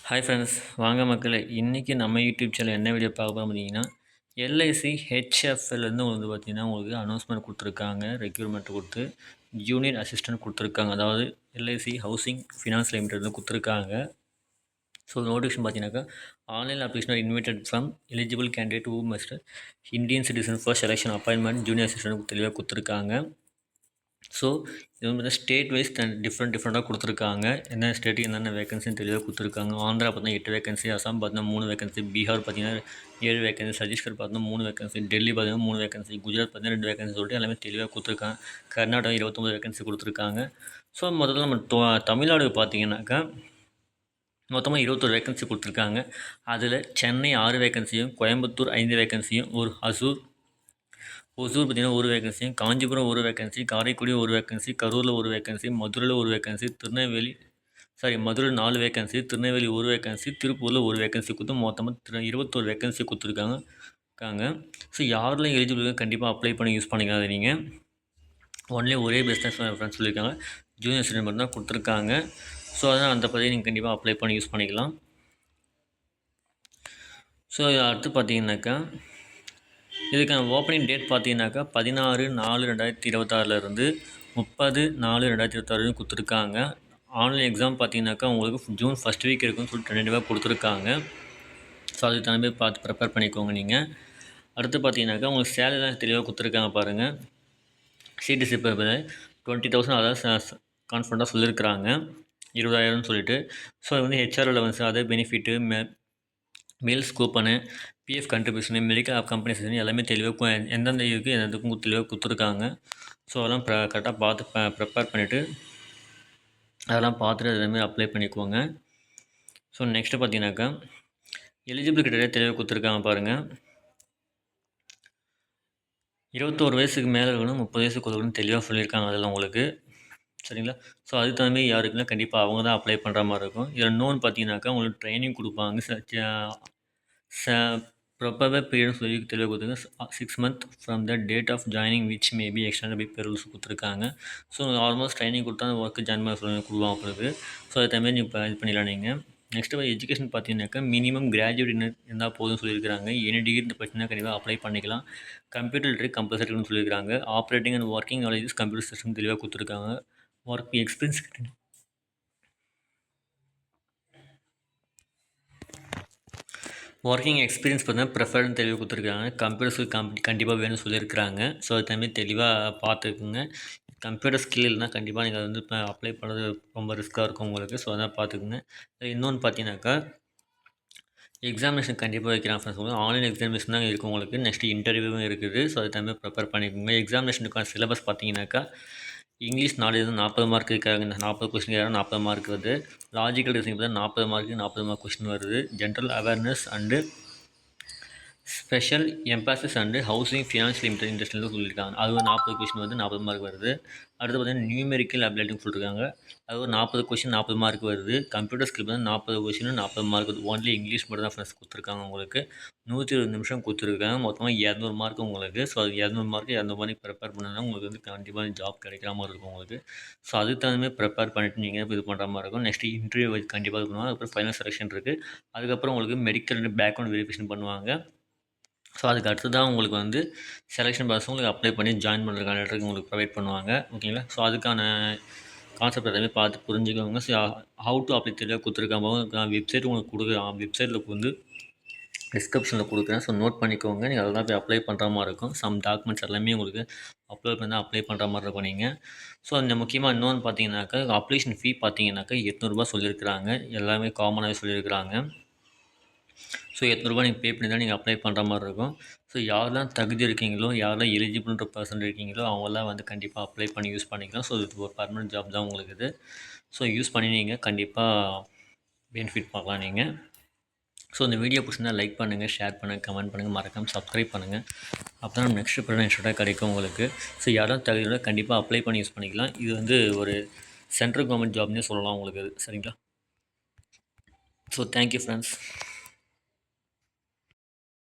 Hi friends, வாங்க மக்களே. இன்றைக்கி நம்ம யூடியூப் சேனல் என்ன வீடியோ பார்க்க போகிறோம் பார்த்தீங்கன்னா, எல்ஐசி ஹெச்எஃப்எல்லேருந்து வந்து பார்த்தீங்கன்னா உங்களுக்கு அனௌன்ஸ்மெண்ட் கொடுத்துருக்காங்க. ரெக்ரூட்மெண்ட் கொடுத்து ஜூனியர் அசிஸ்டன்ட் கொடுத்துருக்காங்க. அதாவது எல்ஐசி ஹவுசிங் ஃபினான்ஸ் லிமிடெட்லேருந்து கொடுத்துருக்காங்க. ஸோ நோட்டிஃபிகேஷன் பார்த்தீங்கன்னாக்கா, online application R invited from eligible candidate who must Indian citizen for selection appointment junior assistant தெளிவாக கொடுத்துருக்காங்க. ஸோ இது வந்து ஸ்டேட் வைஸ் டிஃப்ரெண்ட்டாக கொடுத்துருக்காங்க. என்ன ஸ்டேட்டுக்கு என்னென்ன வேகன்சின்னு தெளிவாக கொடுத்துருக்காங்க. ஆந்திரா பார்த்தீங்கன்னா 8 வேகன்சி, அசாம் பார்த்தீங்கன்னா 3 வேகன்சி, பீகார் பார்த்தீங்கன்னா 7 வேகன்சி, சத்தீஸ்கர் பார்த்தீங்கன்னா 3 வேகன்சி, டெல்லி பார்த்தீங்கன்னா 3 வேகன்சி, குஜராத் பார்த்தீங்கன்னா 2 வேகன்சி சொல்லிட்டு எல்லாமே தெளிவாக கொடுத்துருக்காங்க. கர்நாடகா 29 வேகன்சி கொடுத்துருக்காங்க. ஸோ முதல்ல நம்ம தமிழ்நாடு பார்த்தீங்கன்னாக்கா மொத்தமாக 21 வேகன்சி கொடுத்துருக்காங்க. அதில் சென்னை 6 வேகன்சியும், கோயம்புத்தூர் 5 வேகன்சியும், ஒசூர் பார்த்திங்கன்னா 1 vacancy, Kanchipuram 1 vacancy, Karaikudi 1 vacancy, கரூரில் 1 வேகன்சி, மதுரையில் 1 vacancy, Madurai 4 vacancy, Tirunelveli 1 vacancy, திருப்பூரில் 1 வேகன்சி கொடுத்து மொத்தமாக 21 வேகன்சி கொடுத்துருக்காங்க. ஸோ யாரெல்லாம் எலிஜிபிள் கண்டிப்பாக அப்ளை பண்ணி யூஸ் பண்ணிக்காத நீங்கள். ஒன்லி ஒரே பிஸ்னஸ் ஃப்ரெண்ட்ஸ் சொல்லியிருக்காங்க, ஜூனியர் ஸ்டூடெண்ட் மட்டும் தான் கொடுத்துருக்காங்க. ஸோ அதனால் அந்த பதிவை நீங்கள் கண்டிப்பாக அப்ளை பண்ணி யூஸ் பண்ணிக்கலாம். ஸோ அடுத்து பார்த்தீங்கன்னாக்கா, இதுக்கான ஓப்பனிங் டேட் பார்த்தீங்கன்னாக்கா 16/4/2026 30/4/2026 கொடுத்துருக்காங்க. ஆன்லைன் எக்ஸாம் பார்த்தீங்கன்னாக்கா உங்களுக்கு ஜூன் ஃபஸ்ட் வீக் இருக்குன்னு சொல்லிட்டு டென்டேட்டிவாக கொடுத்துருக்காங்க. ஸோ அதுக்கு தகுந்த மாதிரி பார்த்து ப்ரிப்பேர் பண்ணிக்கோங்க நீங்கள். அடுத்து பார்த்தீங்கன்னாக்கா உங்களுக்கு சேலரிலாம் தெளிவாக கொடுத்துருக்காங்க பாருங்கள். சிடிசி பேப்பர் 20,000 அதாவது கான்ஃபிடண்ட்டாக சொல்லியிருக்கிறாங்க, 20,000 சொல்லிட்டு. ஸோ அது வந்து HR allowance, other benefit, meals coupon, PF contribution, medical compensation எல்லாமே தெளிவாக எந்தெந்த இருக்குது எந்தக்கும் தெளிவாக கொடுத்துருக்காங்க. ஸோ அதெல்லாம் கரெக்டாக பார்த்து ப்ரிப்பேர் பண்ணிவிட்டு அதெல்லாம் பார்த்துட்டு அதேமாதிரி அப்ளை பண்ணிக்குவோங்க. ஸோ நெக்ஸ்ட்டு பார்த்தீங்கன்னாக்கா எலிஜிபிள் கிட்டே தெளிவாக கொடுத்துருக்காங்க பாருங்கள். 21 வயசுக்கு மேலே இருக்கணும், 30 வயசுக்கு இருக்கணும் தெளிவாக சொல்லியிருக்காங்க அதெல்லாம் உங்களுக்கு. சரிங்களா? ஸோ அதுக்கு தகுந்த மாதிரி யாருக்குன்னா கண்டிப்பாக அவங்க தான் அப்ளை பண்ணுற மாதிரி இருக்கும். இதில் இன்னொன்று பார்த்தீங்கன்னாக்கா உங்களுக்கு ட்ரைனிங் கொடுப்பாங்க. ப்ராப்பராக பீரியட் சொல்லி தெளிவாக கொடுத்துருங்க. 6 months from the date of joining which may be extended by per rules கொடுத்துருக்காங்க. ஸோ ஆல்மோஸ்ட் ட்ரைனிங் கொடுத்தா அந்த ஒர்க்கு ஜாயின் பண்ண சொல்லி கொடுவாங்க உங்களுக்கு. ஸோ அது தகுந்த நீங்கள் இப்போ இது பண்ணிடலாம் நீங்கள். நெக்ஸ்ட்டு எஜுகேஷன் பார்த்தீங்கன்னாக்கா மினிமம் கிராஜுவேட் இருந்தால் போதும் சொல்லியிருக்கிறாங்க. எனி டிகிரி படிச்சுன்னா கண்டிப்பாக அப்ளை பண்ணிக்கலாம். கம்ப்யூட்டர் லிட்ரேட் கம்பல்சரின்னு சொல்லியிருக்காங்க. Operating and working knowledges computer system தெளிவாக கொடுத்துருக்காங்க. ஒர்க் எக்ஸ்பீரியன்ஸ் பார்த்தீங்கன்னா ப்ரிஃபர்னு தெளிவாக கொடுத்துருக்காங்க. கம்ப்யூட்டர்ஸ் கண்டிப்பாக வேணும்னு சொல்லியிருக்கிறாங்க. ஸோ அது தகுந்த தெளிவாக பார்த்துக்குங்க. கம்ப்யூட்டர் ஸ்கில் இல்லைனா கண்டிப்பாக நீங்கள் வந்து இப்போ அப்ளை பண்ணுறது ரொம்ப ரிஸ்க்காக இருக்கும் உங்களுக்கு. ஸோ அதான் பார்த்துக்குங்க. இன்னொன்று பார்த்தீங்கன்னாக்கா எக்ஸாமினேஷன் கண்டிப்பாக வைக்கிறாங்க ஃப்ரெண்ட்ஸ். ஆன்லைன் எக்ஸாமினேஷன் தான் இருக்குது உங்களுக்கு. நெக்ஸ்ட்டு இன்டர்வியூவும் இருக்குது. ஸோ அது தகுந்த ப்ரிப்பேர் பண்ணிக்கோங்க. எக்ஸாமினேஷனுக்கான சிலபஸ் பார்த்தீங்கன்னாக்கா இங்கிலீஷ் நாலேஜ் 40 மார்க் இருக்காங்க. 40 கொஸ்டின் 40 மார்க் வருது. லாஜிக்கல் ரீசனிங் பார்த்தா 40 மார்க்கு 40 மார்க் கொஸ்டின் வருது. General awareness and special emphasis and housing finance limited இண்டஸ்ட்ரியில் சொல்லியிருக்காங்க. அது ஒரு 40 கொஸ்டின் வந்து 40 மார்க் வருது. அடுத்து பார்த்தீங்கன்னா நியூமெரிக்கல் அபிலிட்டின்னு சொல்லியிருக்காங்க. அது ஒரு 40 கொஸ்டின் 40 மார்க் வருது. கம்ப்யூட்டர் ஸ்கில் வந்து 40 கொஸ்டின் 40 மார்க் வருது. ஒன்லி இங்கிலீஷ் மட்டும் தான் ஃப்ரெண்ட்ஸ் கொடுத்துருக்காங்க உங்களுக்கு. 120 நிமிஷம் கொடுத்துருக்காங்க. மொத்தமாக 200 மார்க் உங்களுக்கு. ஸோ அது 200 மார்க் 200 மார்க் ப்ரிப்பேர் பண்ணால் உங்களுக்கு வந்து கண்டிப்பாக ஜாப் கிடைக்கிற மாதிரி இருக்கும் உங்களுக்கு. ஸோ அதுக்கு தகுந்த மாதிரி ப்ரிப்பேர் பண்ணிவிட்டு நீங்கள் இது பண்ணுற மாதிரி இருக்கும். நெக்ஸ்ட்டு இன்டர்வியூ கண்டிப்பாக இது பண்ணுவாங்க. அதுக்கப்புறம் ஃபைனல் செலெக்ஷன் இருக்குது. அதுக்கப்புறம் உங்களுக்கு மெடிக்கல் அண்ட் பேக்ரவுண்ட் வெரிஃபிகேஷன் பண்ணுவாங்க. ஸோ அதுக்கு அடுத்து தான் உங்களுக்கு வந்து செலெக்ஷன் ப்ராசஸ் உங்களுக்கு அப்ளை பண்ணி ஜாயின் பண்ணுறதுக்கான லெட்டருக்கு உங்களுக்கு ப்ரொவைட் பண்ணுவாங்க. ஓகேங்களா? ஸோ அதுக்கான கான்செப்ட் எல்லாமே பார்த்து புரிஞ்சுக்கோங்க. ஸோ ஹவு டு அப்ளை தெளிவாக கொடுத்துருக்காங்க. வெப்சைட் உங்களுக்கு கொடுக்குறேன். வெப்சைட்டில் வந்து டிஸ்கிரிப்ஷனில் கொடுக்குறேன். ஸோ நோட் பண்ணிக்கோங்க. நீங்கள் அதெல்லாம் போய் அப்ளை பண்ணுற மாதிரி இருக்கும். சம் டாக்குமெண்ட்ஸ் எல்லாமே உங்களுக்கு அப்லோட் பண்ணி அப்ளை பண்ணுற மாதிரி இருக்கும் நீங்கள். ஸோ அந்த முக்கியமாக இன்னொன்று பார்த்தீங்கன்னாக்கா அப்ளிகேஷன் ஃபீ பார்த்தீங்கன்னாக்கா 800 சொல்லியிருக்கிறாங்க. எல்லாமே காமனாகவே சொல்லியிருக்கிறாங்க. ஸோ 800 நீங்கள் பே பண்ணி தான் நீங்கள் அப்ளை பண்ணுற மாதிரி இருக்கும். ஸோ யாரெல்லாம் தகுதி இருக்கீங்களோ, யாரெல்லாம் எலிஜிபிள்ன்ற பர்சன் இருக்கீங்களோ அவங்களாம் வந்து கண்டிப்பாக அப்ளை பண்ணி யூஸ் பண்ணிக்கலாம். ஸோ இது ஒரு பர்மனெண்ட் ஜாப் தான் உங்களுக்கு இது. ஸோ யூஸ் பண்ணி நீங்கள் கண்டிப்பாக பெனிஃபிட் பார்க்கலாம் நீங்கள். ஸோ இந்த வீடியோ பிடிச்சிருந்தா லைக் பண்ணுங்கள், ஷேர் பண்ணுங்கள், கமெண்ட் பண்ணுங்கள், மறக்காமல் சப்ஸ்கிரைப் பண்ணுங்கள். அப்போ தான் நெக்ஸ்ட் ப்ரொடக்ஷனாக கிடைக்கும் உங்களுக்கு. ஸோ யாரெல்லாம் தகுதியோட கண்டிப்பாக அப்ளை பண்ணி யூஸ் பண்ணிக்கலாம். இது வந்து ஒரு சென்ட்ரல் கவர்மெண்ட் ஜாப்னே சொல்லலாம் உங்களுக்கு இது. சரிங்களா? So thank you friends.